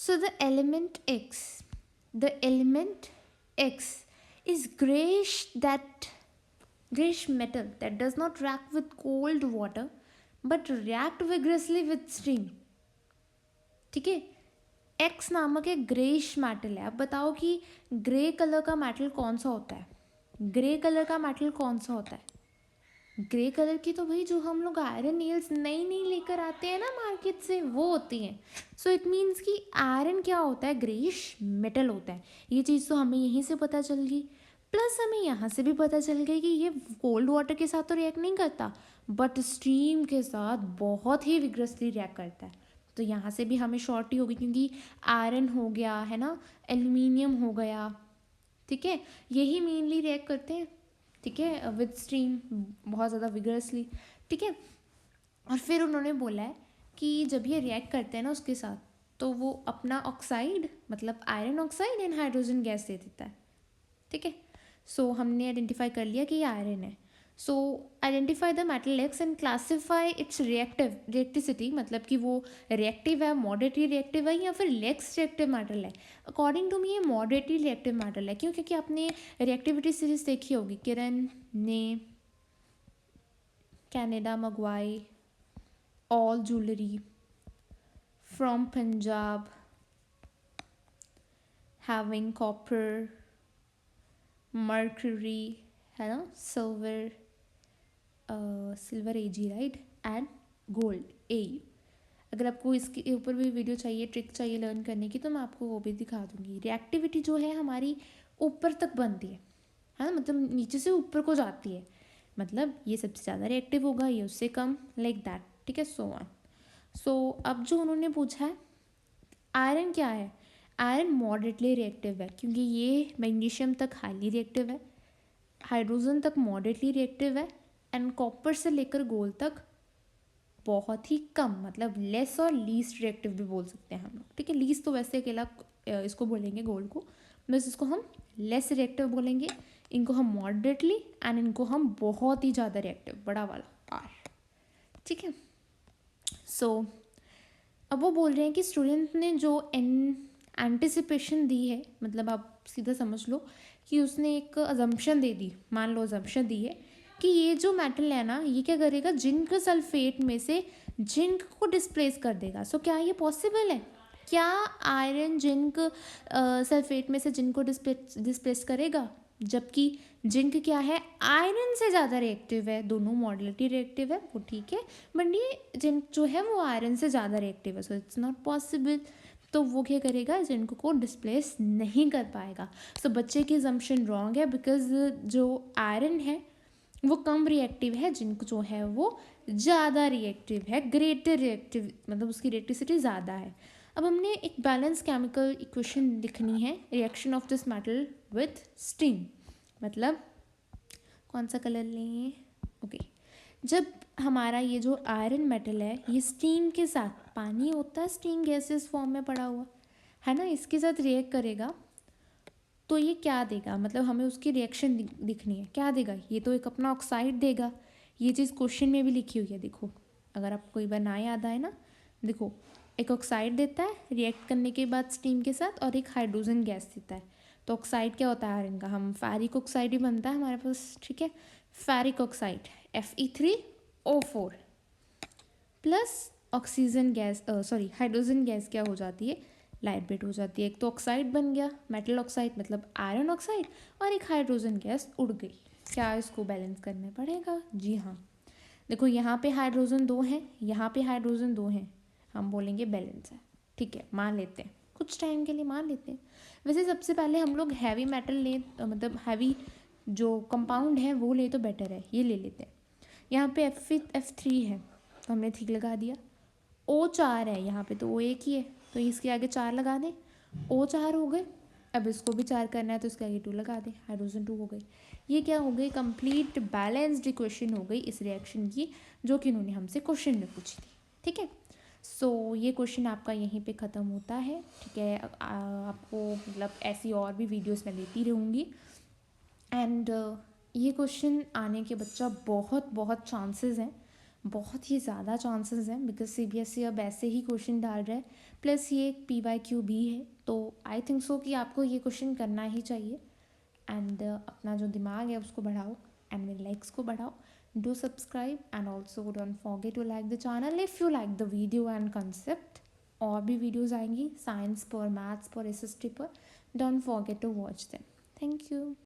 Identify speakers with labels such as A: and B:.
A: So the element X is grayish metal that does not react with cold water but react vigorously with steam. ठीक है, x नामक एक greyish metal है. अब बताओ कि ग्रे कलर का मेटल कौन सा होता है. ग्रे कलर का मेटल कौन सा होता है. ग्रे कलर की तो भाई जो हम लोग आयरन नेल्स नई नई लेकर आते हैं ना मार्केट से, वो होती हैं. सो इट मीन्स कि आयरन क्या होता है, ग्रेइश मेटल होता है. ये चीज़ तो हमें यहीं से पता चल गई. प्लस हमें यहाँ से भी पता चल गई कि ये कोल्ड वाटर के साथ तो रिएक्ट नहीं करता बट स्टीम के साथ बहुत ही विग्रसली रिएक्ट करता है. तो यहाँ से भी हमें शॉर्ट ही होगी क्योंकि आयरन हो गया है ना, एल्यूमिनियम हो गया. ठीक है, यही मेनली रिएक्ट करते हैं. ठीक है, विद स्टीम बहुत ज़्यादा विगरसली. ठीक है, और फिर उन्होंने बोला है कि जब ये रिएक्ट करते हैं ना उसके साथ, तो वो अपना ऑक्साइड मतलब iron oxide and hydrogen gas दे देता है. ठीक है, सो हमने आइडेंटिफाई कर लिया कि ये आयरन है. सो identify the metal x and classify it's reactivity, मतलब कि वो रिएक्टिव है, मॉडरेटली रिएक्टिव है या फिर लेस रिएक्टिव मेटल है. अकॉर्डिंग टू मी ये मॉडरेटली रिएक्टिव मेटल है. क्यों? क्योंकि आपने रिएक्टिविटी सीरीज देखी होगी, किरण ने, कैनेडा मंगवाई, all jewellery from Punjab having copper, mercury है ना, silver AG right, and gold a. अगर आपको इसके ऊपर भी वीडियो चाहिए, ट्रिक चाहिए लर्न करने की, तो मैं आपको वो भी दिखा दूंगी. रिएक्टिविटी जो है हमारी ऊपर तक बनती है ना, मतलब नीचे से ऊपर को जाती है. मतलब ये सबसे ज़्यादा रिएक्टिव होगा, ये उससे कम, लाइक दैट. ठीक है, सो ऑन. सो अब जो उन्होंने पूछा है, आयरन क्या है. आयरन मॉडरेटली रिएक्टिव है क्योंकि ये मैग्नीशियम तक हाईली रिएक्टिव है, हाइड्रोजन तक मॉडरेटली रिएक्टिव है, एंड कॉपर से लेकर गोल्ड तक बहुत ही कम, मतलब लेस और लीस्ट रिएक्टिव भी बोल सकते हैं हम लोग. ठीक है, लीस्ट तो वैसे अकेला इसको बोलेंगे गोल्ड को, बस इसको हम लेस रिएक्टिव बोलेंगे, इनको हम मॉडरेटली, एंड इनको हम बहुत ही ज़्यादा रिएक्टिव, बड़ा वाला आर. ठीक है, सो अब वो बोल रहे हैं कि स्टूडेंट ने जो एंटिसिपेशन दी है, मतलब आप सीधा समझ लो कि उसने एक अजम्पशन दे दी, मान लो अजम्पशन दी है कि ये जो मेटल है ना, ये क्या करेगा, जिंक सल्फेट में से जिंक को डिस्प्लेस कर देगा. सो क्या ये पॉसिबल है? क्या आयरन जिंक सल्फेट में से जिंक को डिस्प्लेस करेगा? जबकि जिंक क्या है, आयरन से ज़्यादा रिएक्टिव है. दोनों मॉडरेटली रिएक्टिव है, वो ठीक है, बट ये जिंक जो है वो आयरन से ज़्यादा रिएक्टिव है. So it's not possible. तो वो क्या करेगा, जिंक को डिस्प्लेस नहीं कर पाएगा. सो बच्चे की अजम्पशन रॉन्ग है, बिकॉज जो आयरन है वो कम रिएक्टिव है, जिंक जो है वो ज़्यादा रिएक्टिव है, ग्रेटर रिएक्टिव, मतलब उसकी रिएक्टिविटी ज़्यादा है. अब हमने एक बैलेंस केमिकल इक्वेशन लिखनी है, reaction of this metal with steam. मतलब कौन सा कलर लें, ओके. जब हमारा ये जो आयरन मेटल है, ये स्टीम के साथ, पानी होता है स्टीम गैसेस फॉर्म में पड़ा हुआ है ना, इसके साथ रिएक्ट करेगा, तो ये क्या देगा, मतलब हमें उसकी रिएक्शन दिखनी है, क्या देगा. ये तो एक अपना ऑक्साइड देगा. ये चीज़ क्वेश्चन में भी लिखी हुई है, देखो, अगर आपको कोई बार ना याद आए ना, देखो, एक ऑक्साइड देता है रिएक्ट करने के बाद स्टीम के साथ, और एक हाइड्रोजन गैस देता है. तो ऑक्साइड क्या होता है आयरन का, हम फेरिक ऑक्साइड ही बनता है हमारे पास. ठीक है, ferric oxide Fe3O4 plus oxygen gas, sorry hydrogen gas क्या हो जाती है, लाइट वेट हो जाती है. एक तो ऑक्साइड बन गया, मेटल ऑक्साइड मतलब आयरन ऑक्साइड, और एक हाइड्रोजन गैस उड़ गई. क्या इसको बैलेंस करना पड़ेगा? जी हाँ, देखो यहाँ पे हाइड्रोजन 2 हैं, यहाँ पे हाइड्रोजन 2 हैं, हम बोलेंगे बैलेंस है. ठीक है, मान लेते हैं, कुछ टाइम के लिए मान लेते हैं. वैसे सबसे पहले हम लोग हैवी मेटल लें, मतलब हैवी जो कंपाउंड है वो ले तो बेटर है, ये ले लेते हैं. यहाँ पे F3 है तो हमने ठीक लगा दिया. O4 है यहाँ पे, तो O एक ही है, तो इसके आगे 4 लगा दें, O4 हो गए. अब इसको भी 4 करना है तो इसके आगे 2 लगा दें, हाइड्रोजन 2 हो गई. ये क्या हो गई, कंप्लीट बैलेंस्ड इक्वेशन हो गई इस रिएक्शन की, जो कि उन्होंने हमसे क्वेश्चन में पूछी थी. ठीक है, सो ये क्वेश्चन आपका यहीं पे ख़त्म होता है. ठीक है, आपको मतलब ऐसी और भी वीडियोस मैं देती रहूँगी. एंड ये क्वेश्चन आने के बच्चा बहुत बहुत चांसेस हैं, बहुत ही ज़्यादा चांसेस हैं, बिकॉज सीबीएसई अब ऐसे ही क्वेश्चन डाल रहा है, प्लस ये एक PYQ भी है, तो आई थिंक सो कि आपको ये क्वेश्चन करना ही चाहिए। एंड अपना जो दिमाग है उसको बढ़ाओ एंड मेरे लाइक्स को बढ़ाओ। Do subscribe and also don't forget to like the channel if you like the video and concept. और भी वीडियोज़ आएंगी साइंस पर, मैथ्स पर, SST पर। Don't forget to watch them. Thank you.